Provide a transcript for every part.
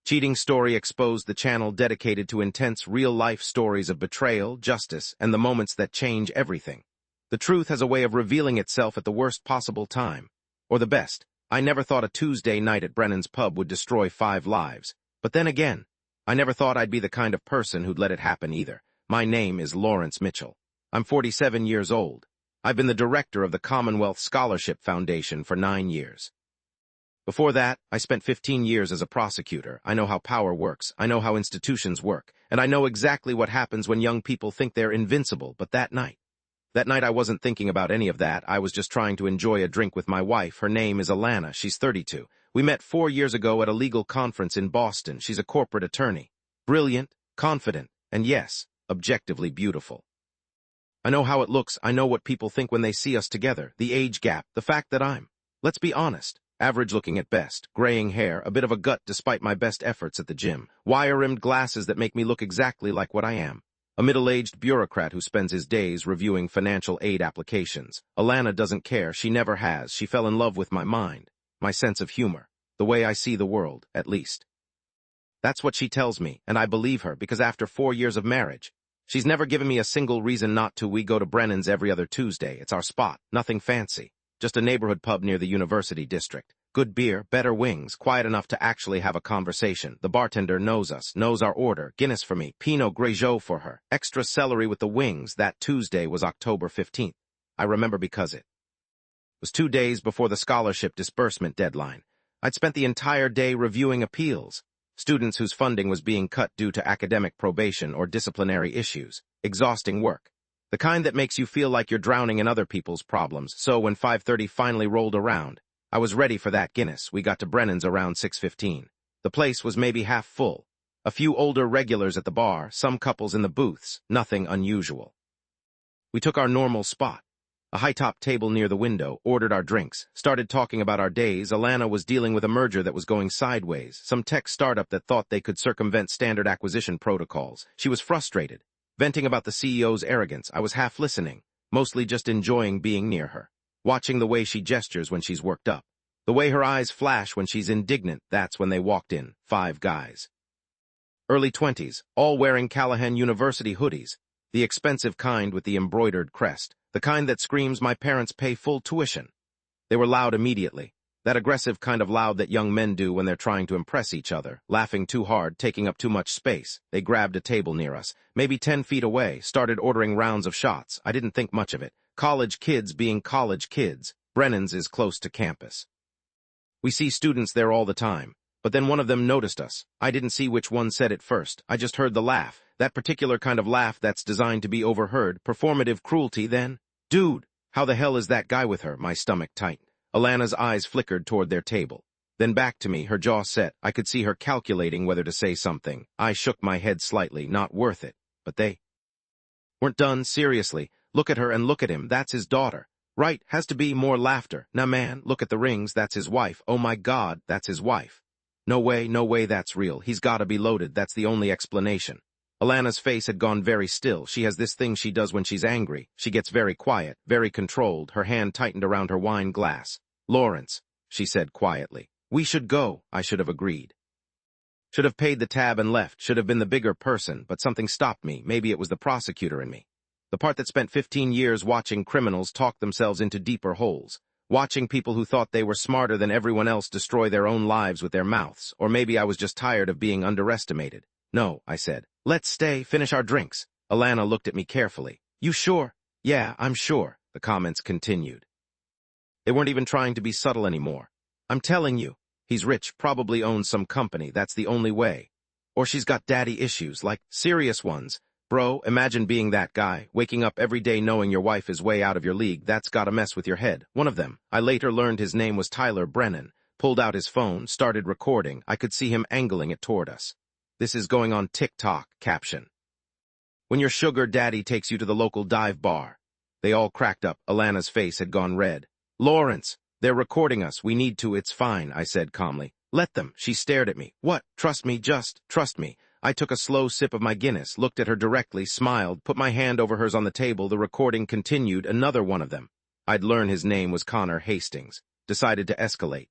Cheating Story exposed the channel dedicated to intense real-life stories of betrayal, justice, and the moments that change everything. The truth has a way of revealing itself at the worst possible time. Or the best. I never thought a Tuesday night at Brennan's pub would destroy 5 lives. But then again, I never thought I'd be the kind of person who'd let it happen either. My name is Lawrence Mitchell. I'm 47 years old. I've been the director of the Commonwealth Scholarship Foundation for 9 years. Before that, I spent 15 years as a prosecutor. I know how power works, I know how institutions work, and I know exactly what happens when young people think they're invincible. But that night I wasn't thinking about any of that. I was just trying to enjoy a drink with my wife. Her name is Alana. She's 32. We met 4 years ago at a legal conference in Boston. She's a corporate attorney. Brilliant, confident, and yes, objectively beautiful. I know how it looks. I know what people think when they see us together. The age gap, the fact that I'm, let's be honest, average-looking at best, graying hair, a bit of a gut despite my best efforts at the gym, wire-rimmed glasses that make me look exactly like what I am. A middle-aged bureaucrat who spends his days reviewing financial aid applications. Alana doesn't care. She never has. She fell in love with my mind, my sense of humor, the way I see the world, at least. That's what she tells me, and I believe her because after 4 years of marriage, she's never given me a single reason not to. We go to Brennan's every other Tuesday. It's our spot. Nothing fancy. Just a neighborhood pub near the University District. Good beer, better wings, quiet enough to actually have a conversation. The bartender knows us, knows our order. Guinness for me, Pinot Grigio for her, extra celery with the wings. That Tuesday was October 15th. I remember because it was 2 days before the scholarship disbursement deadline. I'd spent the entire day reviewing appeals. Students whose funding was being cut due to academic probation or disciplinary issues. Exhausting work. The kind that makes you feel like you're drowning in other people's problems. So when 5:30 finally rolled around, I was ready for that Guinness. We got to Brennan's around 6:15. The place was maybe half full. A few older regulars at the bar, some couples in the booths, nothing unusual. We took our normal spot, a high-top table near the window, ordered our drinks, started talking about our days. Alana was dealing with a merger that was going sideways, some tech startup that thought they could circumvent standard acquisition protocols. She was frustrated, venting about the CEO's arrogance. I was half listening, mostly just enjoying being near her. Watching the way she gestures when she's worked up. The way her eyes flash when she's indignant. That's when they walked in, 5 guys. Early 20s, all wearing Callahan University hoodies, the expensive kind with the embroidered crest, the kind that screams my parents pay full tuition. They were loud immediately, that aggressive kind of loud that young men do when they're trying to impress each other, laughing too hard, taking up too much space. They grabbed a table near us, maybe 10 feet away, started ordering rounds of shots. I didn't think much of it. College kids being college kids. Brennan's is close to campus. We see students there all the time, but then one of them noticed us. I didn't see which one said it first. I just heard the laugh, that particular kind of laugh that's designed to be overheard, performative cruelty. Then, dude, how the hell is that guy with her? My stomach tightened. Alana's eyes flickered toward their table. Then back to me, her jaw set. I could see her calculating whether to say something. I shook my head slightly. Not worth it. But they weren't done. Seriously. Look at her and look at him. That's his daughter. Right, has to be more laughter. Now man, look at the rings. That's his wife. Oh my God, that's his wife. No way that's real. He's gotta be loaded. That's the only explanation. Alana's face had gone very still. She has this thing she does when she's angry. She gets very quiet, very controlled. Her hand tightened around her wine glass. Lawrence, she said quietly. We should go. I should have agreed. Should have paid the tab and left. Should have been the bigger person, but something stopped me. Maybe it was the prosecutor in me. The part that spent 15 years watching criminals talk themselves into deeper holes. Watching people who thought they were smarter than everyone else destroy their own lives with their mouths. Or maybe I was just tired of being underestimated. No, I said. Let's stay, finish our drinks. Alana looked at me carefully. You sure? Yeah, I'm sure, the comments continued. They weren't even trying to be subtle anymore. I'm telling you, he's rich, probably owns some company, that's the only way. Or she's got daddy issues, like serious ones. Bro, imagine being that guy, waking up every day knowing your wife is way out of your league. That's gotta mess with your head. One of them, I later learned his name was Tyler Brennan, pulled out his phone, started recording. I could see him angling it toward us. This is going on TikTok, caption. When your sugar daddy takes you to the local dive bar. They all cracked up. Alana's face had gone red. Lawrence, they're recording us. We need to. It's fine, I said calmly. Let them. She stared at me. What? Trust me, just trust me. I took a slow sip of my Guinness, looked at her directly, smiled, put my hand over hers on the table. The recording continued. Another one of them. I'd learn his name was Connor Hastings. Decided to escalate.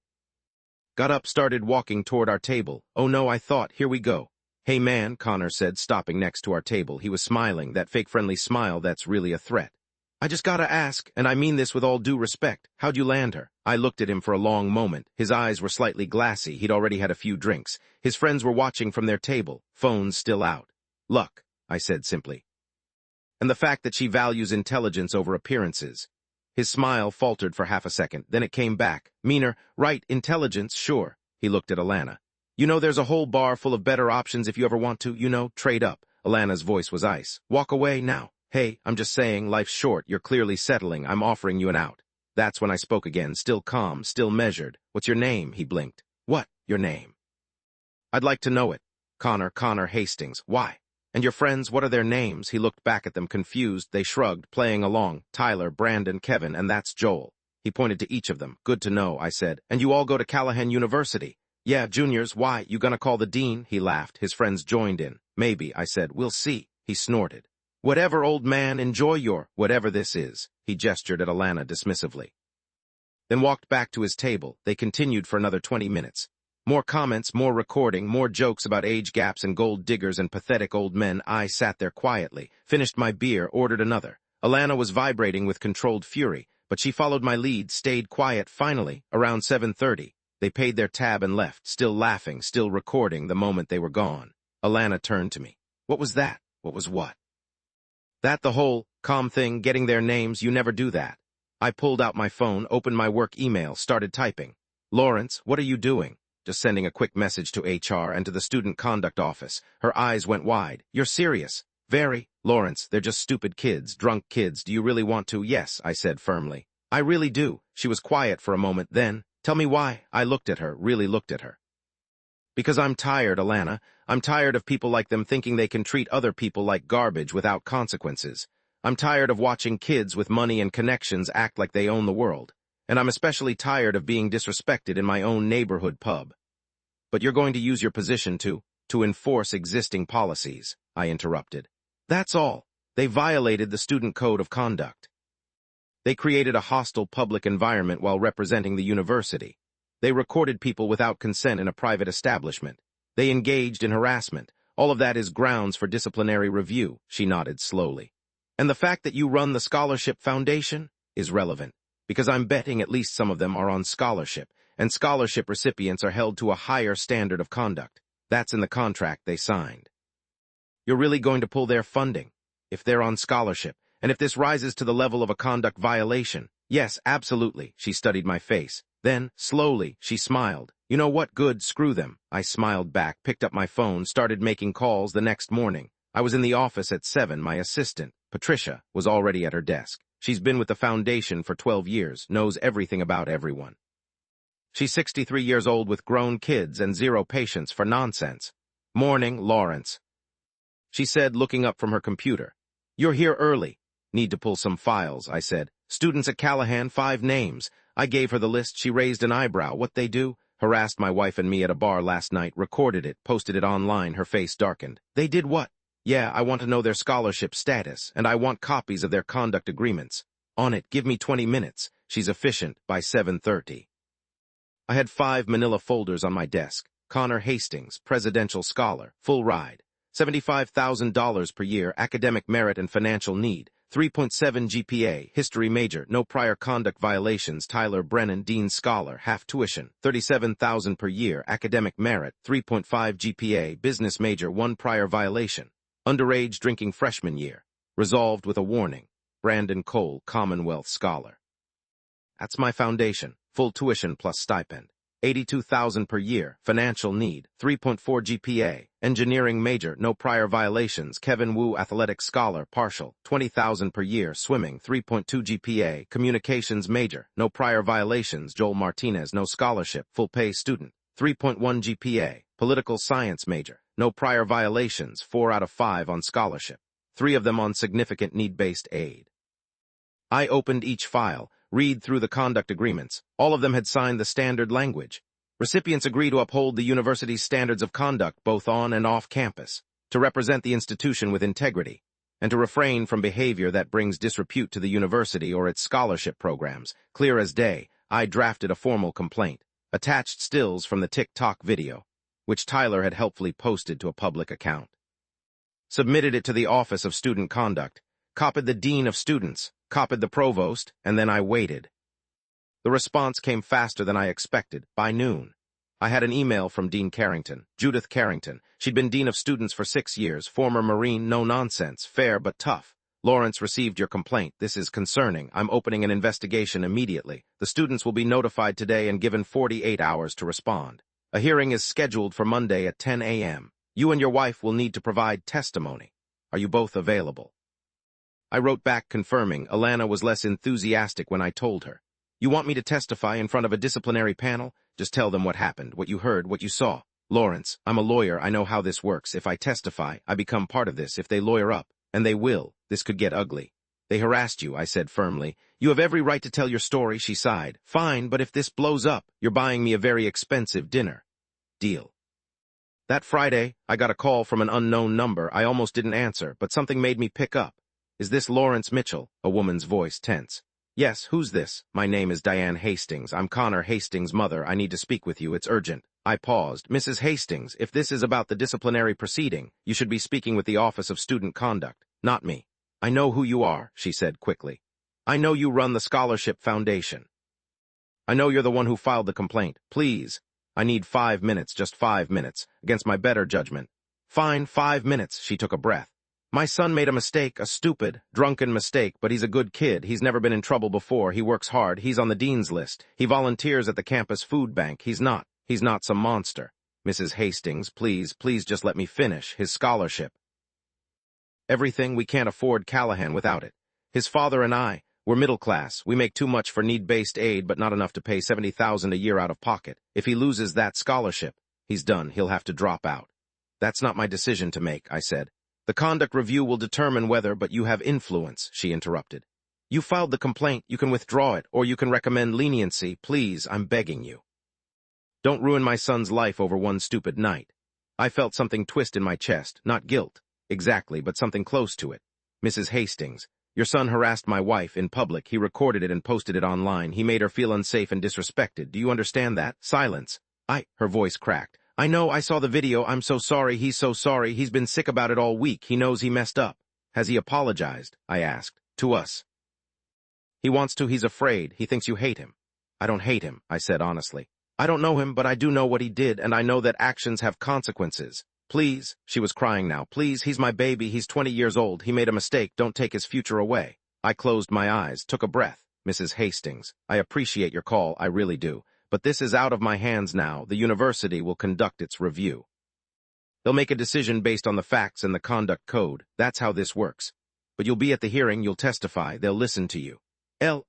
Got up, started walking toward our table. Oh no, I thought, here we go. Hey man, Connor said, stopping next to our table. He was smiling, that fake friendly smile that's really a threat. I just gotta ask, and I mean this with all due respect, how'd you land her? I looked at him for a long moment. His eyes were slightly glassy. He'd already had a few drinks. His friends were watching from their table, phones still out. Luck, I said simply. And the fact that she values intelligence over appearances. His smile faltered for half a second, then it came back. Meaner, right, intelligence, sure. He looked at Alana. You know, there's a whole bar full of better options if you ever want to, you know, trade up. Alana's voice was ice. Walk away now. Hey, I'm just saying, life's short, you're clearly settling, I'm offering you an out. That's when I spoke again, still calm, still measured. What's your name? He blinked. What, your name? I'd like to know it. Connor Hastings. Why? And your friends, what are their names? He looked back at them, confused. They shrugged, playing along. Tyler, Brandon, Kevin, and that's Joel. He pointed to each of them. Good to know, I said. And you all go to Callahan University? Yeah, juniors, why? You gonna call the dean? He laughed. His friends joined in. Maybe, I said. We'll see. He snorted. Whatever, old man, enjoy your, whatever this is. He gestured at Alana dismissively. Then walked back to his table. They continued for another 20 minutes. More comments, more recording, more jokes about age gaps and gold diggers and pathetic old men. I sat there quietly, finished my beer, ordered another. Alana was vibrating with controlled fury, but she followed my lead, stayed quiet. Finally, around 7:30, they paid their tab and left, still laughing, still recording the moment they were gone. Alana turned to me. What was that? What was what? That the whole calm thing, getting their names, you never do that. I pulled out my phone, opened my work email, started typing. Lawrence, what are you doing? Just sending a quick message to HR and to the student conduct office. Her eyes went wide. You're serious? Very. Lawrence, they're just stupid kids, drunk kids. Do you really want to? Yes, I said firmly. I really do. She was quiet for a moment, then, tell me why. I looked at her, really looked at her. Because I'm tired, Alana. I'm tired of people like them thinking they can treat other people like garbage without consequences. I'm tired of watching kids with money and connections act like they own the world. And I'm especially tired of being disrespected in my own neighborhood pub. But you're going to use your position to enforce existing policies, I interrupted. That's all. They violated the student code of conduct. They created a hostile public environment while representing the university. They recorded people without consent in a private establishment. They engaged in harassment. All of that is grounds for disciplinary review, she nodded slowly. And the fact that you run the Scholarship Foundation is relevant, because I'm betting at least some of them are on scholarship, and scholarship recipients are held to a higher standard of conduct. That's in the contract they signed. You're really going to pull their funding, if they're on scholarship, and if this rises to the level of a conduct violation? Yes, absolutely, she studied my face. Then, slowly, she smiled. You know what? Good, screw them. I smiled back, picked up my phone, started making calls the next morning. I was in the office at 7. My assistant, Patricia, was already at her desk. She's been with the foundation for 12 years, knows everything about everyone. She's 63 years old with grown kids and zero patience for nonsense. Morning, Lawrence, she said, looking up from her computer. You're here early. Need to pull some files, I said. Students at Callahan, 5 names. I gave her the list. She raised an eyebrow. What they do? Harassed my wife and me at a bar last night, recorded it, posted it online. Her face darkened. They did what? Yeah, I want to know their scholarship status, and I want copies of their conduct agreements. On it, give me 20 minutes. She's efficient by 7:30. I had 5 manila folders on my desk. Connor Hastings, presidential scholar, full ride. $75,000 per year, academic merit and financial need. 3.7 GPA, history major, no prior conduct violations. Tyler Brennan, dean scholar, half tuition. $37,000 per year, academic merit. 3.5 GPA, business major, 1 prior violation. Underage drinking freshman year. Resolved with a warning. Brandon Cole, Commonwealth scholar. That's my foundation. Full tuition plus stipend. $82,000 per year, financial need, 3.4 GPA, engineering major, no prior violations. Kevin Wu, athletic scholar, partial, $20,000 per year, swimming, 3.2 GPA, communications major, no prior violations. Joel Martinez, no scholarship, full pay student, 3.1 GPA, political science major, no prior violations, 4 out of 5 on scholarship, 3 of them on significant need-based aid. I opened each file, read through the conduct agreements. All of them had signed the standard language. Recipients agree to uphold the university's standards of conduct both on and off campus, to represent the institution with integrity, and to refrain from behavior that brings disrepute to the university or its scholarship programs. Clear as day, I drafted a formal complaint. attached stills from the TikTok video, which Tyler had helpfully posted to a public account. Submitted it to the Office of Student Conduct, copied the Dean of Students, copied the Provost, and then I waited. The response came faster than I expected, by noon. I had an email from Dean Carrington, Judith Carrington. She'd been Dean of Students for 6 years, former Marine, no nonsense, fair but tough. Lawrence received your complaint. This is concerning. I'm opening an investigation immediately. The students will be notified today and given 48 hours to respond. A hearing is scheduled for Monday at 10 a.m. You and your wife will need to provide testimony. Are you both available? I wrote back confirming. Alana was less enthusiastic when I told her. You want me to testify in front of a disciplinary panel? Just tell them what happened, what you heard, what you saw. Lawrence, I'm a lawyer. I know how this works. If I testify, I become part of this. If they lawyer up, and they will, this could get ugly. They harassed you, I said firmly. You have every right to tell your story, she sighed. Fine, but if this blows up, you're buying me a very expensive dinner. Deal. That Friday, I got a call from an unknown number. I almost didn't answer, but something made me pick up. Is this Lawrence Mitchell? A woman's voice tense. Yes, who's this? My name is Diane Hastings. I'm Connor Hastings' mother. I need to speak with you. It's urgent. I paused. Mrs. Hastings, if this is about the disciplinary proceeding, you should be speaking with the Office of Student Conduct, not me. I know who you are, she said quickly. I know you run the Scholarship Foundation. I know you're the one who filed the complaint. Please. I need 5 minutes, just 5 minutes, against my better judgment. Fine, 5 minutes, she took a breath. My son made a mistake, a stupid, drunken mistake, but he's a good kid. He's never been in trouble before. He works hard. He's on the dean's list. He volunteers at the campus food bank. He's not some monster. Mrs. Hastings, please just let me finish. His scholarship. Everything. We can't afford Callahan without it. His father and I, we're middle class. We make too much for need-based aid, but not enough to pay $70,000 a year out of pocket. If he loses that scholarship, he's done. He'll have to drop out. That's not my decision to make, I said. The conduct review will determine whether, but you have influence, she interrupted. You filed the complaint. You can withdraw it, or you can recommend leniency. Please, I'm begging you. Don't ruin my son's life over one stupid night. I felt something twist in my chest, not guilt, exactly, but something close to it. Mrs. Hastings, your son harassed my wife in public. He recorded it and posted it online. He made her feel unsafe and disrespected. Do you understand that? Silence. Her voice cracked. I know, I saw the video. I'm so sorry. He's so sorry. He's been sick about it all week. He knows he messed up. Has he apologized? I asked. To us. He wants to. He's afraid. He thinks you hate him. I don't hate him, I said honestly. I don't know him, but I do know what he did, and I know that actions have consequences. Please, she was crying now. Please, he's my baby. He's 20 years old. He made a mistake. Don't take his future away. I closed my eyes, took a breath. Mrs. Hastings, I appreciate your call. I really do. But this is out of my hands now. The university will conduct its review. They'll make a decision based on the facts and the conduct code. That's how this works. But you'll be at the hearing, you'll testify, they'll listen to you.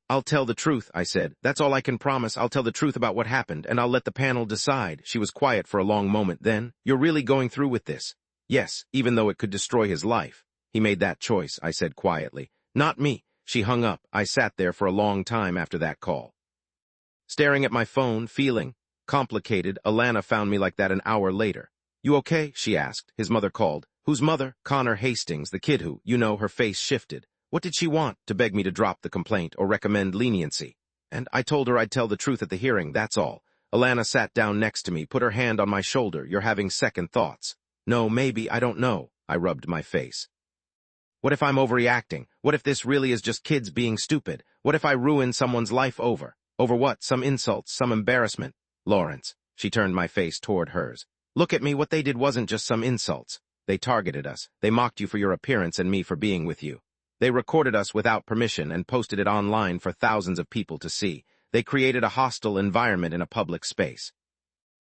I'll tell the truth, I said. That's all I can promise. I'll tell the truth about what happened, and I'll let the panel decide. She was quiet for a long moment. Then, you're really going through with this? Yes, even though it could destroy his life. He made that choice, I said quietly. Not me. She hung up. I sat there for a long time after that call. Staring at my phone, feeling complicated. Alana found me like that an hour later. You okay? She asked. His mother called. Whose mother? Connor Hastings, the kid who, her face shifted. What did she want? To beg me to drop the complaint or recommend leniency. And I told her I'd tell the truth at the hearing, that's all. Alana sat down next to me, put her hand on my shoulder. You're having second thoughts. No, maybe, I don't know. I rubbed my face. What if I'm overreacting? What if this really is just kids being stupid? What if I ruin someone's life over? Over what? Some insults, some embarrassment. Lawrence. She turned my face toward hers. Look at me. What they did wasn't just some insults. They targeted us. They mocked you for your appearance and me for being with you. They recorded us without permission and posted it online for thousands of people to see. They created a hostile environment in a public space.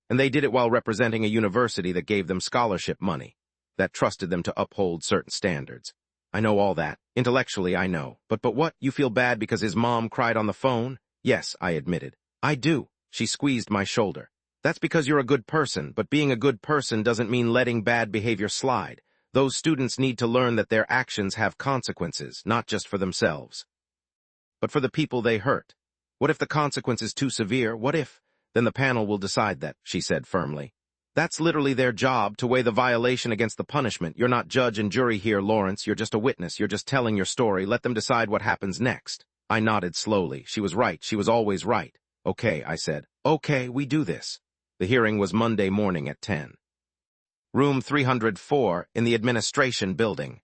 And they did it while representing a university that gave them scholarship money, that trusted them to uphold certain standards. I know all that. Intellectually, I know. But what? You feel bad because his mom cried on the phone? Yes, I admitted. I do. She squeezed my shoulder. That's because you're a good person, but being a good person doesn't mean letting bad behavior slide. Those students need to learn that their actions have consequences, not just for themselves, but for the people they hurt. What if the consequence is too severe? What if? Then the panel will decide that, she said firmly. That's literally their job, to weigh the violation against the punishment. You're not judge and jury here, Lawrence. You're just a witness. You're just telling your story. Let them decide what happens next. I nodded slowly. She was right. She was always right. Okay, I said. Okay, we do this. The hearing was Monday morning at 10. Room 304 in the administration building.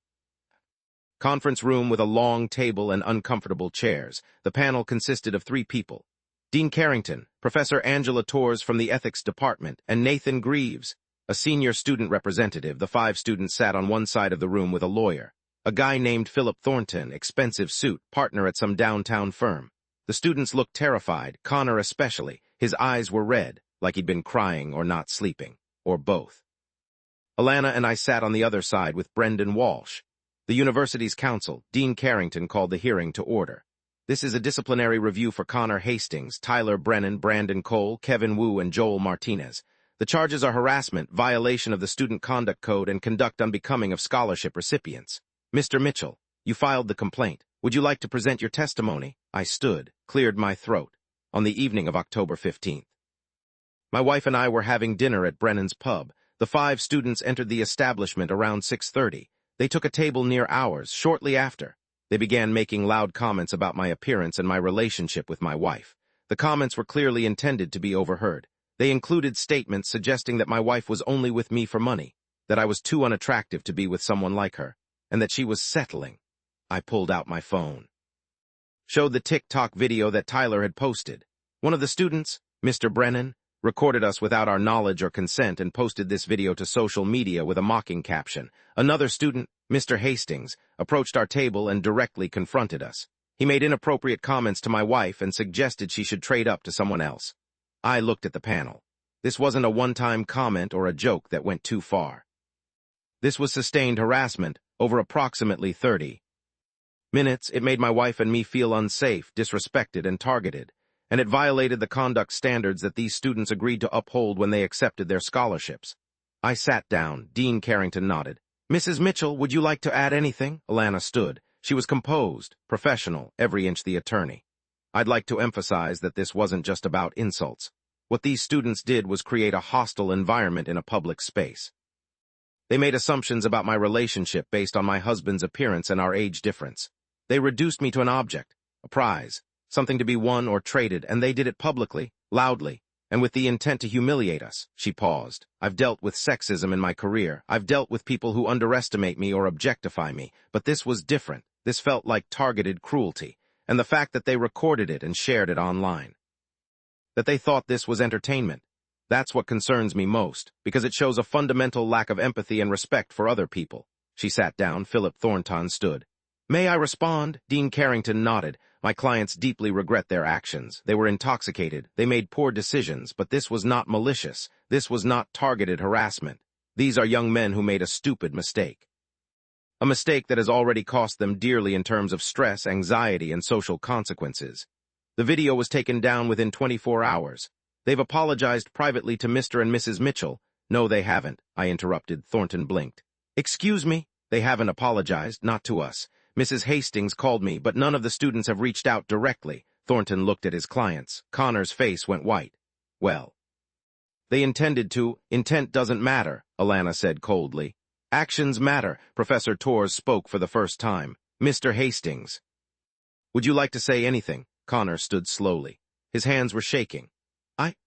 Conference room with a long table and uncomfortable chairs. The panel consisted of 3 people. Dean Carrington, Professor Angela Torres from the Ethics Department, and Nathan Greaves, a senior student representative. The 5 students sat on one side of the room with a lawyer. A guy named Philip Thornton, expensive suit, partner at some downtown firm. The students looked terrified, Connor especially. His eyes were red, like he'd been crying or not sleeping, or both. Alana and I sat on the other side with Brendan Walsh. The university's counsel, Dean Carrington, called the hearing to order. This is a disciplinary review for Connor Hastings, Tyler Brennan, Brandon Cole, Kevin Wu, and Joel Martinez. The charges are harassment, violation of the Student Conduct Code, and conduct unbecoming of scholarship recipients. Mr. Mitchell, you filed the complaint. Would you like to present your testimony? I stood, cleared my throat. On the evening of October 15th. My wife and I were having dinner at Brennan's pub. The 5 students entered the establishment around 6:30. They took a table near ours shortly after. They began making loud comments about my appearance and my relationship with my wife. The comments were clearly intended to be overheard. They included statements suggesting that my wife was only with me for money, that I was too unattractive to be with someone like her, and that she was settling. I pulled out my phone. Showed the TikTok video that Tyler had posted. One of the students, Mr. Brennan, recorded us without our knowledge or consent and posted this video to social media with a mocking caption. Another student, Mr. Hastings, approached our table and directly confronted us. He made inappropriate comments to my wife and suggested she should trade up to someone else. I looked at the panel. This wasn't a one-time comment or a joke that went too far. This was sustained harassment over approximately 30 minutes. It made my wife and me feel unsafe, disrespected, and targeted, and it violated the conduct standards that these students agreed to uphold when they accepted their scholarships. I sat down. Dean Carrington nodded. Mrs. Mitchell, would you like to add anything? Alana stood. She was composed, professional, every inch the attorney. I'd like to emphasize that this wasn't just about insults. What these students did was create a hostile environment in a public space. They made assumptions about my relationship based on my husband's appearance and our age difference. They reduced me to an object, a prize, something to be won or traded, and they did it publicly, loudly, and with the intent to humiliate us. She paused. I've dealt with sexism in my career. I've dealt with people who underestimate me or objectify me, but this was different. This felt like targeted cruelty, and the fact that they recorded it and shared it online. That they thought this was entertainment. That's what concerns me most, because it shows a fundamental lack of empathy and respect for other people. She sat down. Philip Thornton stood. May I respond? Dean Carrington nodded. My clients deeply regret their actions. They were intoxicated. They made poor decisions, but this was not malicious. This was not targeted harassment. These are young men who made a stupid mistake. A mistake that has already cost them dearly in terms of stress, anxiety, and social consequences. The video was taken down within 24 hours. They've apologized privately to Mr. and Mrs. Mitchell. No, they haven't, I interrupted. Thornton blinked. Excuse me? They haven't apologized, not to us. Mrs. Hastings called me, but none of the students have reached out directly. Thornton looked at his clients. Connor's face went white. Well, they intended to. Intent doesn't matter, Alana said coldly. Actions matter. Professor Torres spoke for the first time. Mr. Hastings. Would you like to say anything? Connor stood slowly. His hands were shaking.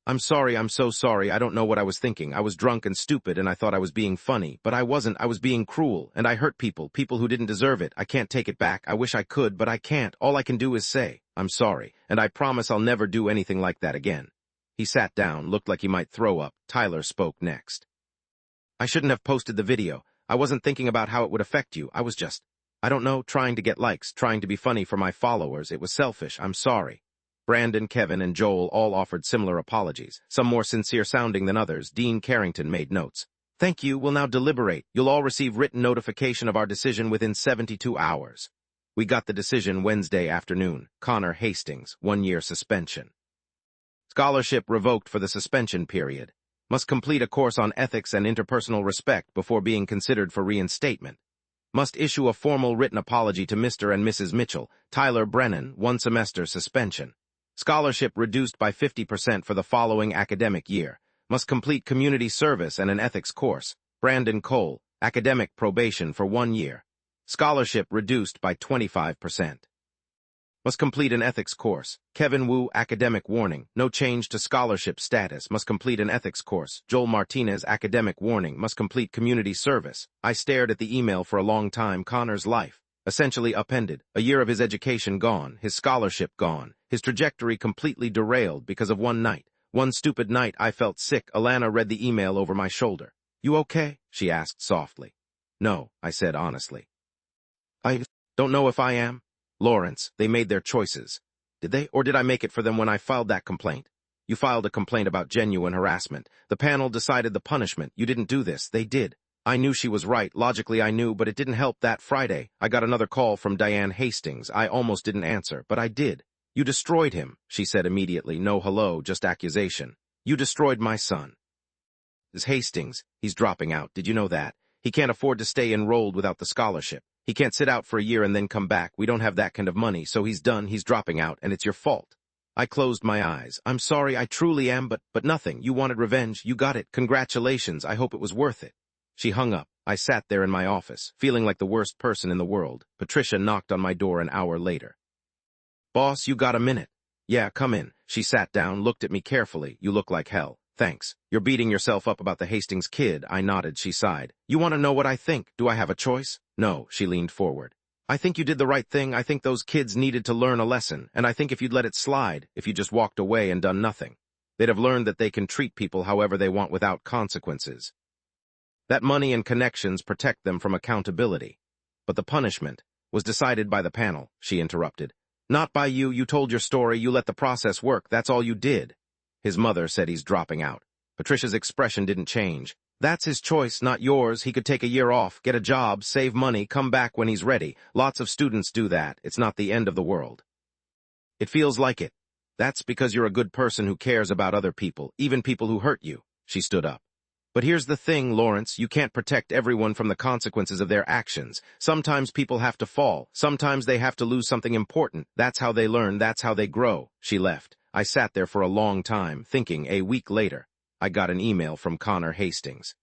I'm sorry, I'm so sorry. I don't know what I was thinking. I was drunk and stupid, and I thought I was being funny. But I wasn't. I was being cruel, and I hurt people who didn't deserve it. I can't take it back. I wish I could, but I can't. All I can do is say, I'm sorry, and I promise I'll never do anything like that again. He sat down, looked like he might throw up. Tyler spoke next. I shouldn't have posted the video. I wasn't thinking about how it would affect you. I was just, I don't know, trying to get likes, trying to be funny for my followers. It was selfish. I'm sorry. Brandon, Kevin, and Joel all offered similar apologies, some more sincere-sounding than others. Dean Carrington made notes. Thank you. We'll now deliberate. You'll all receive written notification of our decision within 72 hours. We got the decision Wednesday afternoon. Connor Hastings, 1-year suspension. Scholarship revoked for the suspension period. Must complete a course on ethics and interpersonal respect before being considered for reinstatement. Must issue a formal written apology to Mr. and Mrs. Mitchell. Tyler Brennan, 1 semester suspension. Scholarship reduced by 50% for the following academic year. Must complete community service and an ethics course. Brandon Cole, academic probation for 1 year. Scholarship reduced by 25%. Must complete an ethics course. Kevin Wu, academic warning. No change to scholarship status. Must complete an ethics course. Joel Martinez, academic warning. Must complete community service. I stared at the email for a long time. Connor's life, essentially upended. A year of his education gone. His scholarship gone. His trajectory completely derailed because of one night. One stupid night I felt sick. Alana read the email over my shoulder. You okay? She asked softly. No, I said honestly. I don't know if I am. Lawrence, they made their choices. Did they, or did I make it for them when I filed that complaint? You filed a complaint about genuine harassment. The panel decided the punishment. You didn't do this. They did. I knew she was right. Logically, I knew, but it didn't help. That Friday, I got another call from Diane Hastings. I almost didn't answer, but I did. You destroyed him, she said immediately. No hello, just accusation. You destroyed my son. This Hastings, he's dropping out. Did you know that? He can't afford to stay enrolled without the scholarship. He can't sit out for a year and then come back. We don't have that kind of money, so he's done. He's dropping out, and it's your fault. I closed my eyes. I'm sorry, I truly am, but nothing. You wanted revenge. You got it. Congratulations. I hope it was worth it. She hung up. I sat there in my office, feeling like the worst person in the world. Patricia knocked on my door an hour later. Boss, you got a minute? Yeah, come in. She sat down, looked at me carefully. You look like hell. Thanks. You're beating yourself up about the Hastings kid. I nodded. She sighed. You want to know what I think? Do I have a choice? No, she leaned forward. I think you did the right thing. I think those kids needed to learn a lesson, and I think if you'd let it slide, if you just walked away and done nothing, they'd have learned that they can treat people however they want without consequences. That money and connections protect them from accountability. But the punishment was decided by the panel, she interrupted. Not by you. You told your story. You let the process work. That's all you did. His mother said he's dropping out. Patricia's expression didn't change. That's his choice, not yours. He could take a year off, get a job, save money, come back when he's ready. Lots of students do that. It's not the end of the world. It feels like it. That's because you're a good person who cares about other people, even people who hurt you. She stood up. But here's the thing, Lawrence, you can't protect everyone from the consequences of their actions. Sometimes people have to fall. Sometimes they have to lose something important. That's how they learn. That's how they grow. She left. I sat there for a long time, thinking. A week later, I got an email from Connor Hastings.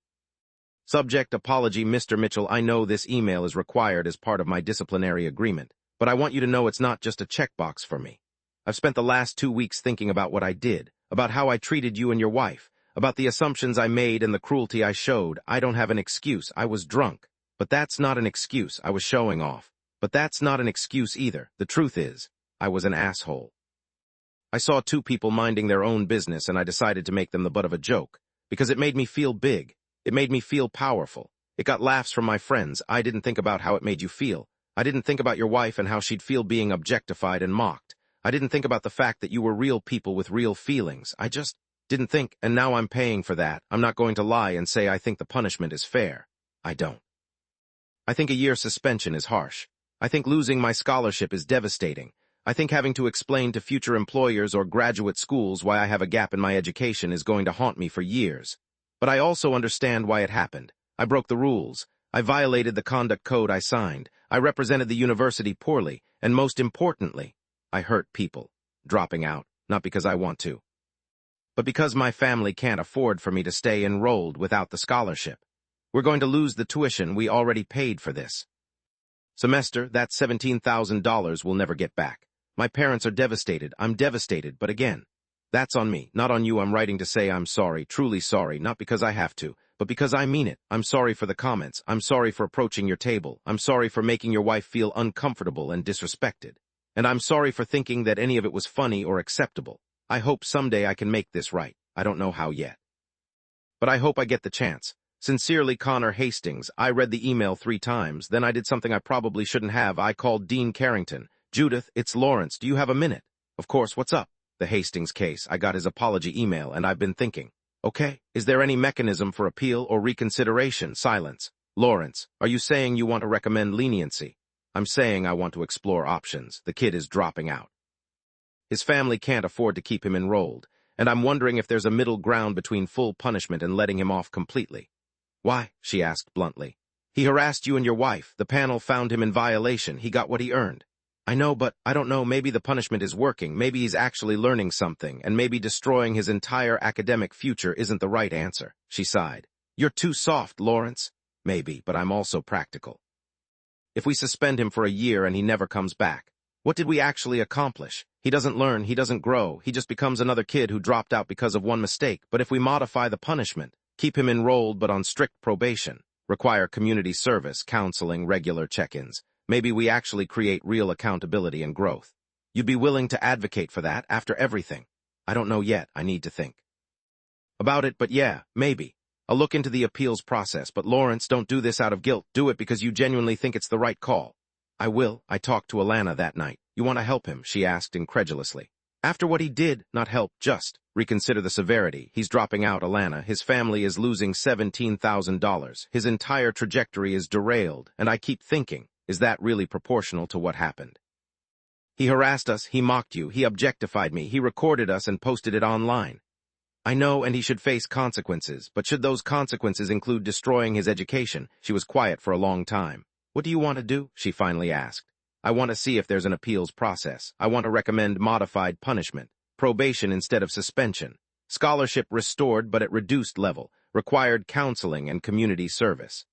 Subject: apology, Mr. Mitchell. I know this email is required as part of my disciplinary agreement, but I want you to know it's not just a checkbox for me. I've spent the last 2 weeks thinking about what I did, about how I treated you and your wife, about the assumptions I made and the cruelty I showed. I don't have an excuse. I was drunk. But that's not an excuse. I was showing off. But that's not an excuse either. The truth is, I was an asshole. I saw 2 people minding their own business and I decided to make them the butt of a joke, because it made me feel big. It made me feel powerful. It got laughs from my friends. I didn't think about how it made you feel. I didn't think about your wife and how she'd feel being objectified and mocked. I didn't think about the fact that you were real people with real feelings. I just didn't think, and now I'm paying for that. I'm not going to lie and say I think the punishment is fair. I don't. I think a year suspension is harsh. I think losing my scholarship is devastating. I think having to explain to future employers or graduate schools why I have a gap in my education is going to haunt me for years. But I also understand why it happened. I broke the rules. I violated the conduct code I signed. I represented the university poorly. And most importantly, I hurt people. Dropping out, not because I want to, but because my family can't afford for me to stay enrolled without the scholarship. We're going to lose the tuition we already paid for this semester. That $17,000 we'll never get back. My parents are devastated. I'm devastated, but again, that's on me, not on you. I'm writing to say I'm sorry, truly sorry, not because I have to, but because I mean it. I'm sorry for the comments. I'm sorry for approaching your table. I'm sorry for making your wife feel uncomfortable and disrespected. And I'm sorry for thinking that any of it was funny or acceptable. I hope someday I can make this right. I don't know how yet. But I hope I get the chance. Sincerely, Connor Hastings. I read the email 3 times, then I did something I probably shouldn't have. I called Dean Carrington. Judith, it's Lawrence. Do you have a minute? Of course, what's up? The Hastings case. I got his apology email, and I've been thinking. Okay, is there any mechanism for appeal or reconsideration? Silence. Lawrence, are you saying you want to recommend leniency? I'm saying I want to explore options. The kid is dropping out. His family can't afford to keep him enrolled, and I'm wondering if there's a middle ground between full punishment and letting him off completely. Why? She asked bluntly. He harassed you and your wife. The panel found him in violation. He got what he earned. I know, but I don't know. Maybe the punishment is working. Maybe he's actually learning something, and maybe destroying his entire academic future isn't the right answer. She sighed. You're too soft, Lawrence. Maybe, but I'm also practical. If we suspend him for a year and he never comes back, What did we actually accomplish? He doesn't learn, he doesn't grow, he just becomes another kid who dropped out because of one mistake. But if we modify the punishment, keep him enrolled but on strict probation, require community service, counseling, regular check-ins, maybe we actually create real accountability and growth. You'd be willing to advocate for that after everything? I don't know yet, I need to think about it, but yeah, maybe. I'll look into the appeals process, but Lawrence, don't do this out of guilt. Do it because you genuinely think it's the right call. I will. I talked to Alana that night. You want to help him? She asked incredulously. After what he did, not help, just reconsider the severity. He's dropping out, Alana. His family is losing $17,000. His entire trajectory is derailed, and I keep thinking, is that really proportional to what happened? He harassed us, he mocked you, he objectified me, he recorded us and posted it online. I know, and he should face consequences, but should those consequences include destroying his education? She was quiet for a long time. What do you want to do? She finally asked. I want to see if there's an appeals process. I want to recommend modified punishment, probation instead of suspension, scholarship restored but at reduced level, required counseling and community service.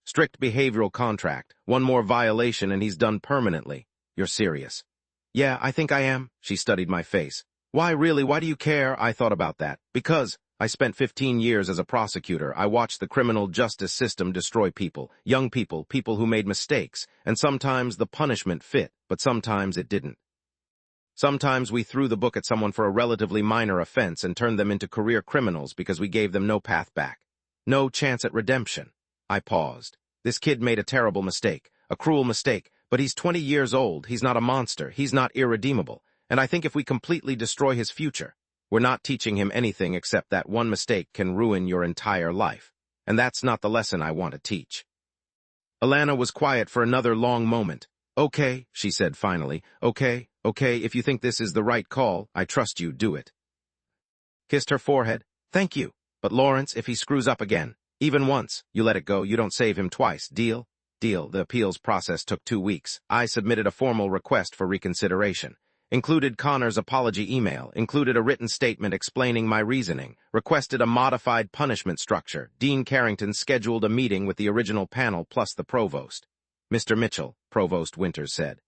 Strict behavioral contract, one more violation and he's done permanently. You're serious? Yeah, I think I am. She studied my face. Why really? Why do you care? I thought about that. Because I spent 15 years as a prosecutor. I watched the criminal justice system destroy people, young people, people who made mistakes, and sometimes the punishment fit, but sometimes it didn't. Sometimes we threw the book at someone for a relatively minor offense and turned them into career criminals because we gave them no path back, no chance at redemption. I paused. This kid made a terrible mistake, a cruel mistake, but he's 20 years old, he's not a monster, he's not irredeemable, and I think if we completely destroy his future, we're not teaching him anything except that one mistake can ruin your entire life. And that's not the lesson I want to teach. Alana was quiet for another long moment. Okay, she said finally. Okay, if you think this is the right call, I trust you, do it. Kissed her forehead. Thank you. But Lawrence, if he screws up again, even once, you let it go, you don't save him twice. Deal? Deal. The appeals process took 2 weeks. I submitted a formal request for reconsideration. Included Connor's apology email, included a written statement explaining my reasoning, requested a modified punishment structure. Dean Carrington scheduled a meeting with the original panel plus the provost. Mr. Mitchell, Provost Winters said.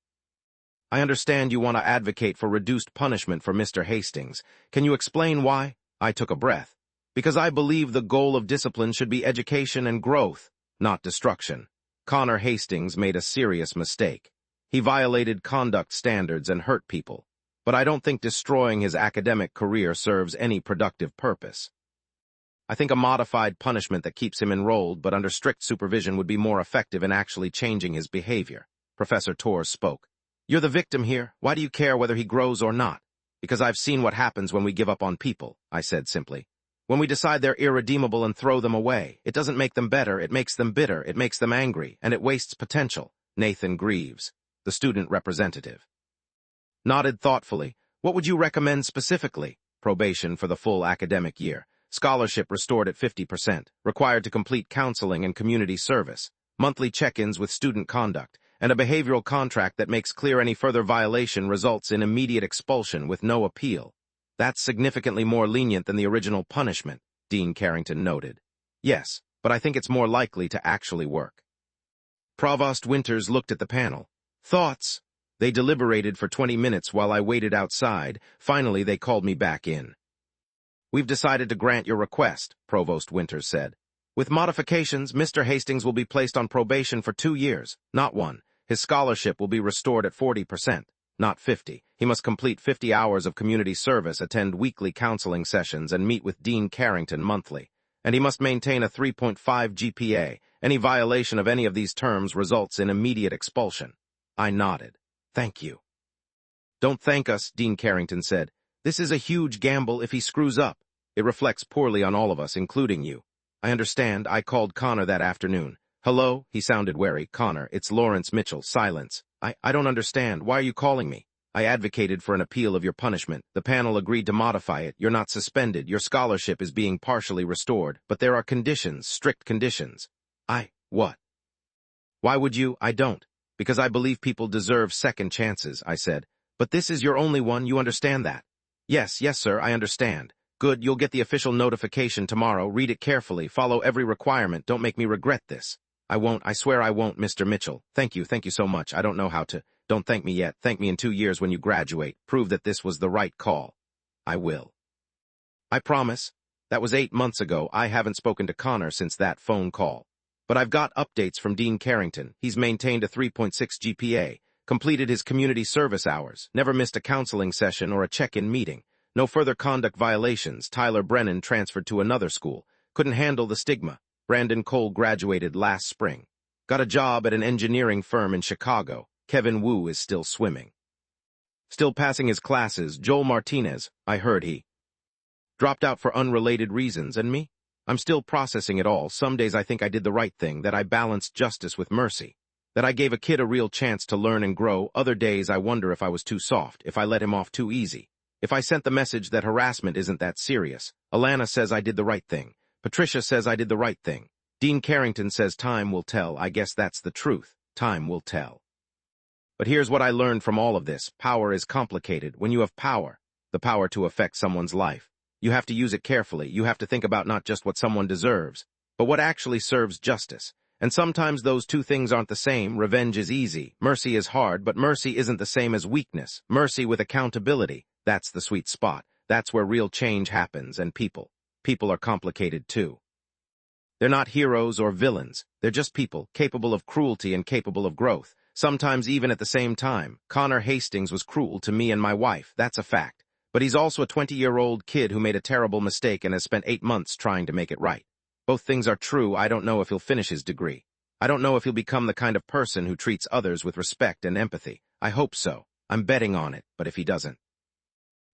I understand you want to advocate for reduced punishment for Mr. Hastings. Can you explain why? I took a breath. Because I believe the goal of discipline should be education and growth, not destruction. Connor Hastings made a serious mistake. He violated conduct standards and hurt people, but I don't think destroying his academic career serves any productive purpose. I think a modified punishment that keeps him enrolled but under strict supervision would be more effective in actually changing his behavior. Professor Torres spoke. You're the victim here. Why do you care whether he grows or not? Because I've seen what happens when we give up on people, I said simply. When we decide they're irredeemable and throw them away, it doesn't make them better, it makes them bitter, it makes them angry, and it wastes potential. Nathan Greaves, the student representative, nodded thoughtfully. What would you recommend specifically? Probation for the full academic year, scholarship restored at 50%, required to complete counseling and community service, monthly check-ins with student conduct, and a behavioral contract that makes clear any further violation results in immediate expulsion with no appeal. That's significantly more lenient than the original punishment, Dean Carrington noted. Yes, but I think it's more likely to actually work. Provost Winters looked at the panel. Thoughts? They deliberated for 20 minutes while I waited outside. Finally, they called me back in. We've decided to grant your request, Provost Winters said. With modifications, Mr. Hastings will be placed on probation for 2 years, not 1. His scholarship will be restored at 40%, not 50. He must complete 50 hours of community service, attend weekly counseling sessions, and meet with Dean Carrington monthly. And he must maintain a 3.5 GPA. Any violation of any of these terms results in immediate expulsion. I nodded. Thank you. Don't thank us, Dean Carrington said. This is a huge gamble if he screws up. It reflects poorly on all of us, including you. I understand. I called Connor that afternoon. Hello? He sounded wary. Connor, it's Lawrence Mitchell. Silence. I don't understand. Why are you calling me? I advocated for an appeal of your punishment. The panel agreed to modify it. You're not suspended. Your scholarship is being partially restored. But there are conditions, strict conditions. What? Why would you? I don't. Because I believe people deserve second chances, I said. But this is your only one, you understand that? Yes, sir, I understand. Good, you'll get the official notification tomorrow. Read it carefully, follow every requirement, don't make me regret this. I won't, I swear I won't, Mr. Mitchell. Thank you so much. I don't know how to. Don't thank me yet. Thank me in 2 years when you graduate. Prove that this was the right call. I will. I promise. That was 8 months ago. I haven't spoken to Connor since that phone call. But I've got updates from Dean Carrington. He's maintained a 3.6 GPA, completed his community service hours, never missed a counseling session or a check-in meeting. No further conduct violations. Tyler Brennan transferred to another school. Couldn't handle the stigma. Brandon Cole graduated last spring. Got a job at an engineering firm in Chicago. Kevin Wu is still swimming. Still passing his classes. Joel Martinez, I heard he dropped out for unrelated reasons, and me? I'm still processing it all. Some days I think I did the right thing, that I balanced justice with mercy, that I gave a kid a real chance to learn and grow. Other days I wonder if I was too soft, if I let him off too easy, if I sent the message that harassment isn't that serious. Alana says I did the right thing. Patricia says I did the right thing. Dean Carrington says time will tell. I guess that's the truth. Time will tell. But here's what I learned from all of this. Power is complicated. When you have power, the power to affect someone's life, you have to use it carefully. You have to think about not just what someone deserves, but what actually serves justice. And sometimes those two things aren't the same. Revenge is easy. Mercy is hard, but mercy isn't the same as weakness. Mercy with accountability, that's the sweet spot. That's where real change happens. And people are complicated too. They're not heroes or villains. They're just people, capable of cruelty and capable of growth. Sometimes even at the same time. Connor Hastings was cruel to me and my wife. That's a fact. But he's also a 20-year-old kid who made a terrible mistake and has spent 8 months trying to make it right. Both things are true. I don't know if he'll finish his degree. I don't know if he'll become the kind of person who treats others with respect and empathy. I hope so. I'm betting on it, but if he doesn't,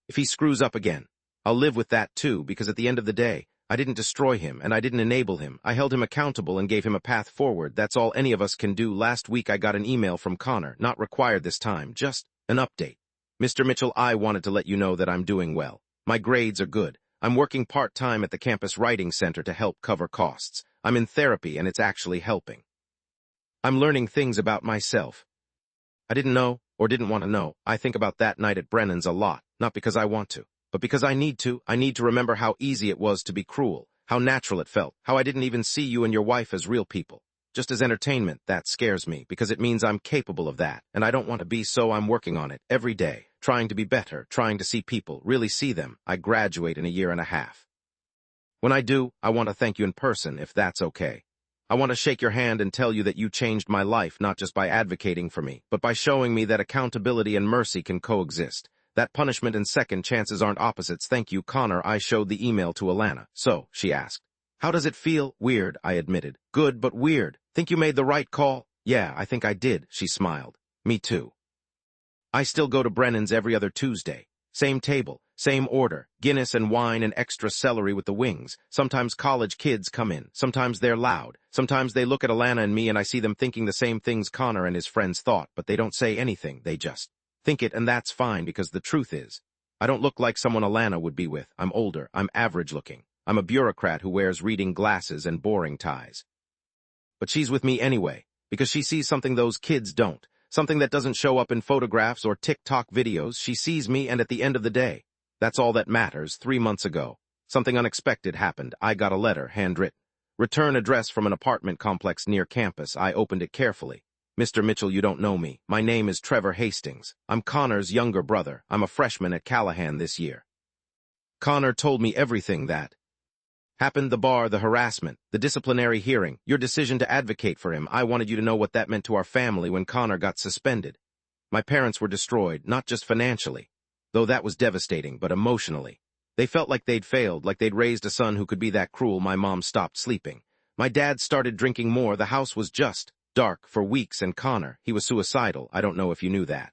if he screws up again, I'll live with that too, because at the end of the day, I didn't destroy him and I didn't enable him. I held him accountable and gave him a path forward. That's all any of us can do. Last week I got an email from Connor, not required this time, just an update. Mr. Mitchell, I wanted to let you know that I'm doing well. My grades are good. I'm working part-time at the campus writing center to help cover costs. I'm in therapy and it's actually helping. I'm learning things about myself I didn't know or didn't want to know. I think about that night at Brennan's a lot, not because I want to, but because I need to. I need to remember how easy it was to be cruel, how natural it felt, how I didn't even see you and your wife as real people. Just as entertainment. That scares me because it means I'm capable of that, and I don't want to be, so I'm working on it every day, trying to be better, trying to see people, really see them. I graduate in a year and a half. When I do, I want to thank you in person, if that's okay. I want to shake your hand and tell you that you changed my life, not just by advocating for me, but by showing me that accountability and mercy can coexist, that punishment and second chances aren't opposites. Thank you, Connor. I showed the email to Alana. So, she asked, how does it feel? Weird, I admitted. Good, but weird. Think you made the right call? Yeah, I think I did, she smiled. Me too. I still go to Brennan's every other Tuesday. Same table, same order, Guinness and wine and extra celery with the wings. Sometimes college kids come in. Sometimes they're loud. Sometimes they look at Alana and me and I see them thinking the same things Connor and his friends thought, but they don't say anything. They just think it, and that's fine, because the truth is, I don't look like someone Alana would be with. I'm older. I'm average looking. I'm a bureaucrat who wears reading glasses and boring ties. But she's with me anyway, because she sees something those kids don't, something that doesn't show up in photographs or TikTok videos. She sees me, and at the end of the day, that's all that matters. 3 months ago, something unexpected happened. I got a letter, handwritten. Return address from an apartment complex near campus. I opened it carefully. Mr. Mitchell, you don't know me. My name is Trevor Hastings. I'm Connor's younger brother. I'm a freshman at Callahan this year. Connor told me everything that happened, the bar, the harassment, the disciplinary hearing, your decision to advocate for him. I wanted you to know what that meant to our family when Connor got suspended. My parents were destroyed, not just financially, though that was devastating, but emotionally. They felt like they'd failed, like they'd raised a son who could be that cruel. My mom stopped sleeping. My dad started drinking more. The house was just dark for weeks, and Connor, he was suicidal. I don't know if you knew that.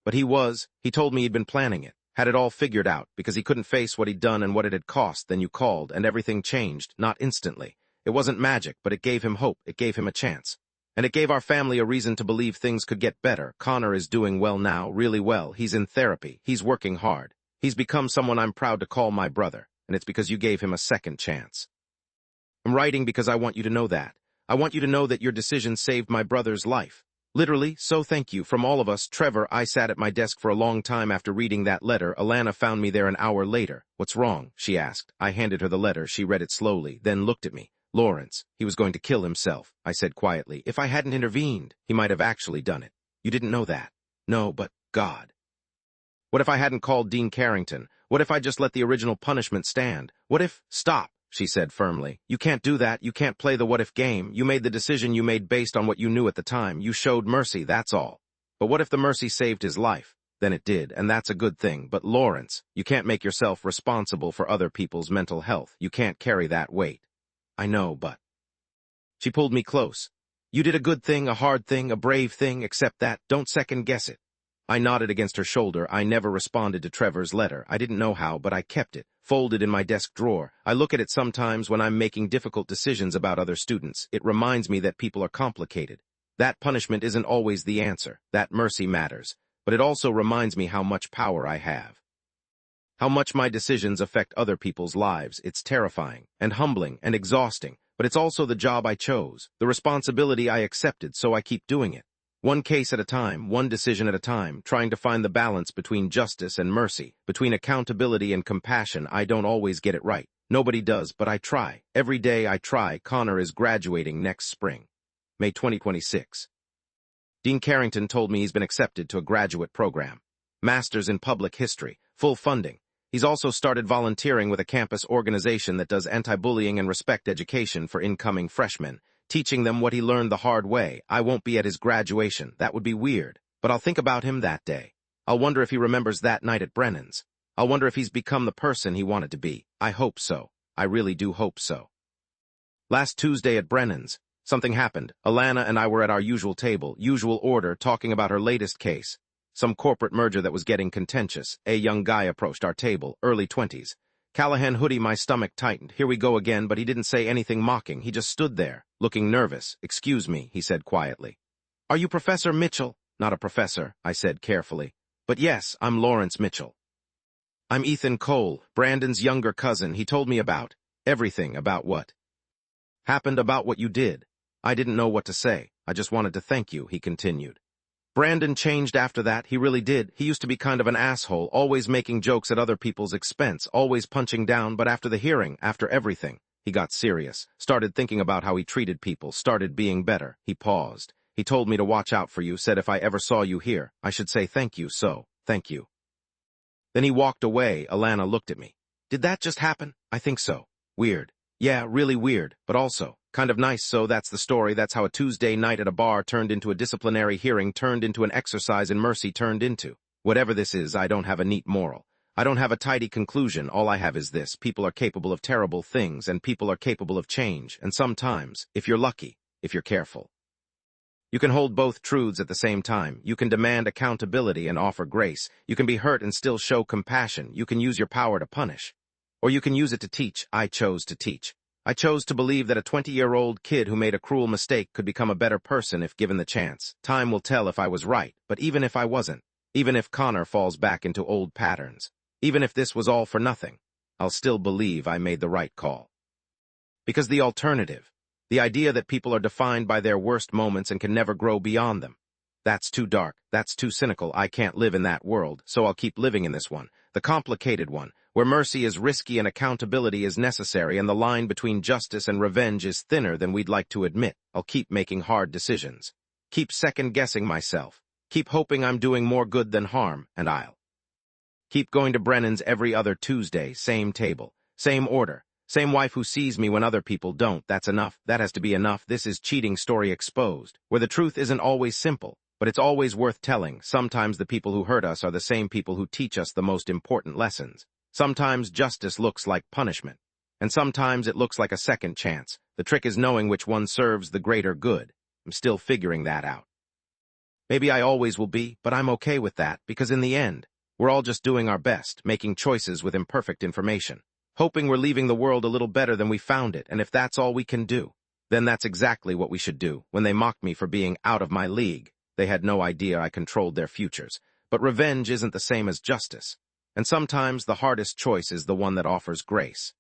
But he was. He told me he'd been planning it. Had it all figured out, because he couldn't face what he'd done and what it had cost. Then you called, and everything changed, not instantly. It wasn't magic, but it gave him hope. It gave him a chance. And it gave our family a reason to believe things could get better. Connor is doing well now, really well. He's in therapy. He's working hard. He's become someone I'm proud to call my brother, and it's because you gave him a second chance. I'm writing because I want you to know that. I want you to know that your decision saved my brother's life. Literally, so thank you. From all of us. Trevor, I sat at my desk for a long time after reading that letter. Alana found me there an hour later. What's wrong? She asked. I handed her the letter. She read it slowly, then looked at me. Lawrence, he was going to kill himself, I said quietly. If I hadn't intervened, he might have actually done it. You didn't know that. No, but God. What if I hadn't called Dean Carrington? What if I just let the original punishment stand? What if— Stop, she said firmly. You can't do that. You can't play the what-if game. You made the decision you made based on what you knew at the time. You showed mercy, that's all. But what if the mercy saved his life? Then it did, and that's a good thing. But Lawrence, you can't make yourself responsible for other people's mental health. You can't carry that weight. I know, but— She pulled me close. You did a good thing, a hard thing, a brave thing. Accept that. Don't second-guess it. I nodded against her shoulder. I never responded to Trevor's letter. I didn't know how, but I kept it, folded in my desk drawer. I look at it sometimes when I'm making difficult decisions about other students. It reminds me that people are complicated. That punishment isn't always the answer. That mercy matters. But it also reminds me how much power I have. How much my decisions affect other people's lives. It's terrifying and humbling and exhausting, but it's also the job I chose, the responsibility I accepted, so I keep doing it. One case at a time, one decision at a time, trying to find the balance between justice and mercy, between accountability and compassion. I don't always get it right. Nobody does, but I try. Every day I try. Connor is graduating next spring. May 2026. Dean Carrington told me he's been accepted to a graduate program. Master's in Public History, full funding. He's also started volunteering with a campus organization that does anti-bullying and respect education for incoming freshmen, teaching them what he learned the hard way. I won't be at his graduation. That would be weird. But I'll think about him that day. I'll wonder if he remembers that night at Brennan's. I'll wonder if he's become the person he wanted to be. I hope so. I really do hope so. Last Tuesday at Brennan's, something happened. Alana and I were at our usual table, usual order, talking about her latest case. Some corporate merger that was getting contentious. A young guy approached our table, early 20s. Callahan hoodie, my stomach tightened. Here we go again, but he didn't say anything mocking. He just stood there, looking nervous. Excuse me, he said quietly. Are you Professor Mitchell? Not a professor, I said carefully. But yes, I'm Lawrence Mitchell. I'm Ethan Cole, Brandon's younger cousin. He told me about everything, about what happened, about what you did. I didn't know what to say. I just wanted to thank you, he continued. Brandon changed after that, he really did. He used to be kind of an asshole, always making jokes at other people's expense, always punching down, but after the hearing, after everything, he got serious, started thinking about how he treated people, started being better. He paused. He told me to watch out for you, said if I ever saw you here, I should say thank you, so, thank you. Then he walked away. Alana looked at me. Did that just happen? I think so. Weird. Yeah, really weird, but also kind of nice. So that's the story. That's how a Tuesday night at a bar turned into a disciplinary hearing, turned into an exercise in mercy, turned into whatever this is. I don't have a neat moral. I don't have a tidy conclusion. All I have is this. People are capable of terrible things, and people are capable of change. And sometimes, if you're lucky, if you're careful, you can hold both truths at the same time. You can demand accountability and offer grace. You can be hurt and still show compassion. You can use your power to punish. Or you can use it to teach. I chose to teach. I chose to believe that a 20-year-old kid who made a cruel mistake could become a better person if given the chance. Time will tell if I was right, but even if I wasn't, even if Connor falls back into old patterns, even if this was all for nothing, I'll still believe I made the right call. Because the alternative, the idea that people are defined by their worst moments and can never grow beyond them, that's too dark, that's too cynical. I can't live in that world, so I'll keep living in this one, the complicated one, where mercy is risky and accountability is necessary and the line between justice and revenge is thinner than we'd like to admit. I'll keep making hard decisions, keep second-guessing myself, keep hoping I'm doing more good than harm, and I'll keep going to Brennan's every other Tuesday, same table, same order, same wife who sees me when other people don't. That's enough. That has to be enough. This is Cheating Story Exposed, where the truth isn't always simple, but it's always worth telling. Sometimes the people who hurt us are the same people who teach us the most important lessons. Sometimes justice looks like punishment, and sometimes it looks like a second chance. The trick is knowing which one serves the greater good. I'm still figuring that out. Maybe I always will be, but I'm okay with that, because in the end, we're all just doing our best, making choices with imperfect information, hoping we're leaving the world a little better than we found it, and if that's all we can do, then that's exactly what we should do. When they mocked me for being out of my league, they had no idea I controlled their futures. But revenge isn't the same as justice. And sometimes the hardest choice is the one that offers grace.